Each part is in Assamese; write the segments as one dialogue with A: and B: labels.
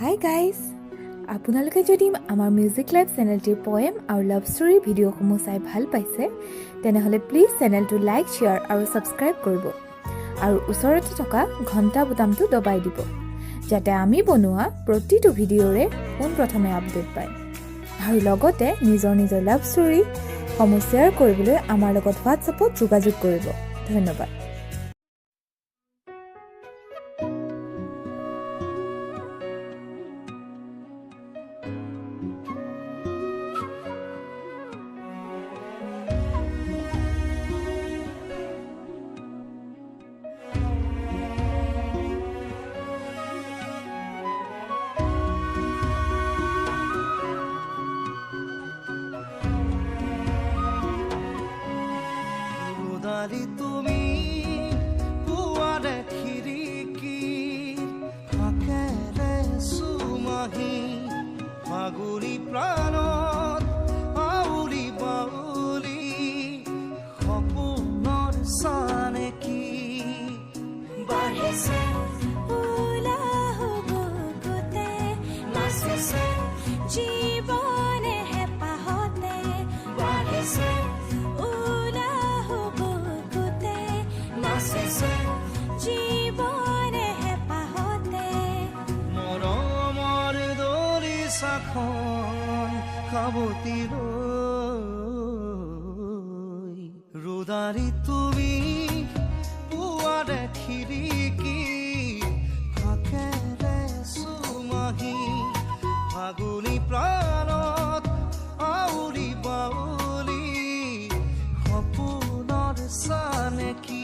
A: হাই গাইজ, আপোনালোকে যদি আমাৰ মিউজিক লাইভ চেনেলটিৰ পয়েম আৰু লাভ ষ্টৰীৰ ভিডিঅ'সমূহ চাই ভাল পাইছে তেনেহ'লে প্লিজ চেনেলটো লাইক, শ্বেয়াৰ আৰু ছাবস্ক্ৰাইব কৰিব আৰু ওচৰতে থকা ঘণ্টা বুটামটো দবাই দিব যাতে আমি বনোৱা প্ৰতিটো ভিডিঅ'ৰে পোনপ্ৰথমে আপডেট পায় আৰু লগতে নিজৰ লাভ ষ্টৰীসমূহ শ্বেয়াৰ কৰিবলৈ আমাৰ লগত হোৱাটছএপত যোগাযোগ কৰিব। ধন্যবাদ।
B: তুমি পুৱাৰে খিৰিকীৰ ফাকেৰে চুমাহি ফাগুৰি প্ৰাণত আউৰি বাউলি সপোনৰ চানেকি
C: বাঢ়িছে উলাহ বুকুতে নাচিছে জীৱনে হেঁপাহতে বাঢ়িছে জীৱনে হেঁপাহতে
B: মৰমৰ দৰি চাখন খাবতি লৈ ৰোদাৰি তুমি পুৱাৰে খিৰিকী ফাকেৰে চুমাহি ফাগুনি প্ৰাণত আউৰি বাউলি সপোনৰ চানেকি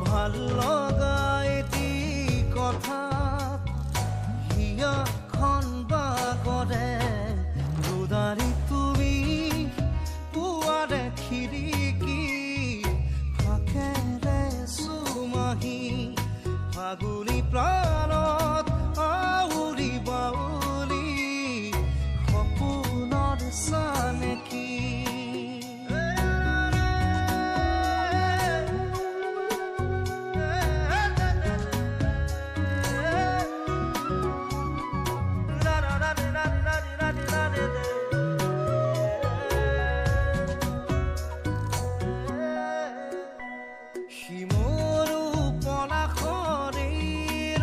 B: ভাল লগা এটি কথা হিয়াখন বাগৰে ৰোদাৰি তুমি পুৱাৰে খিৰিকী ফাকেৰে চুমাহি ফাগুনি প্ৰাণত আউৰি বাউলি সপোনৰ চানেকি শিমৰু পলাশৰে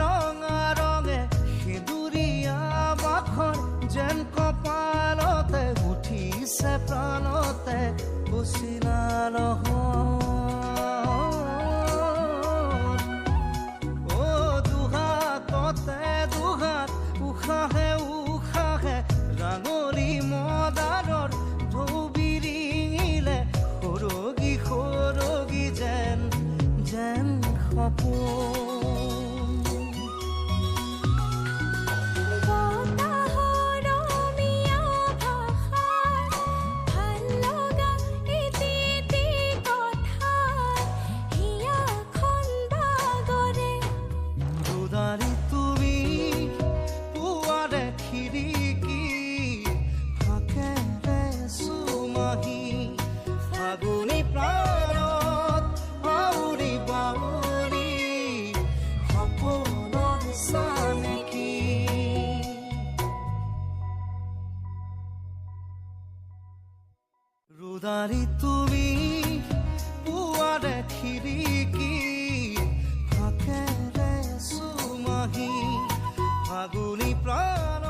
B: ৰঙা ৰঙে সেঁদুৰীয়া বাখৰ যেন কপালতে উঠিছে প্ৰাণতে উচিনা দুহাততে দুহাত উশাহে উশাহে ৰাঙলী মদাৰৰ ঢৌ বিৰিঙিলে সৰগী সৰগী যেন সপোন
C: বতাহৰমীয়া ভাষাৰ ভাল লগা এটি কথা হিয়াখন বাগৰে
B: ৰোদাৰি তুমি পুৱাৰে খিৰিকী ফাকেৰে চুমাহি ফাগুনি প্ৰাণত আউৰি বাউলি সপোনৰ চানেকি ৰোদাৰি তুমি পুৱাৰে খিৰিকী ফাকেৰে চুমাহি ফাগুনি প্ৰাণ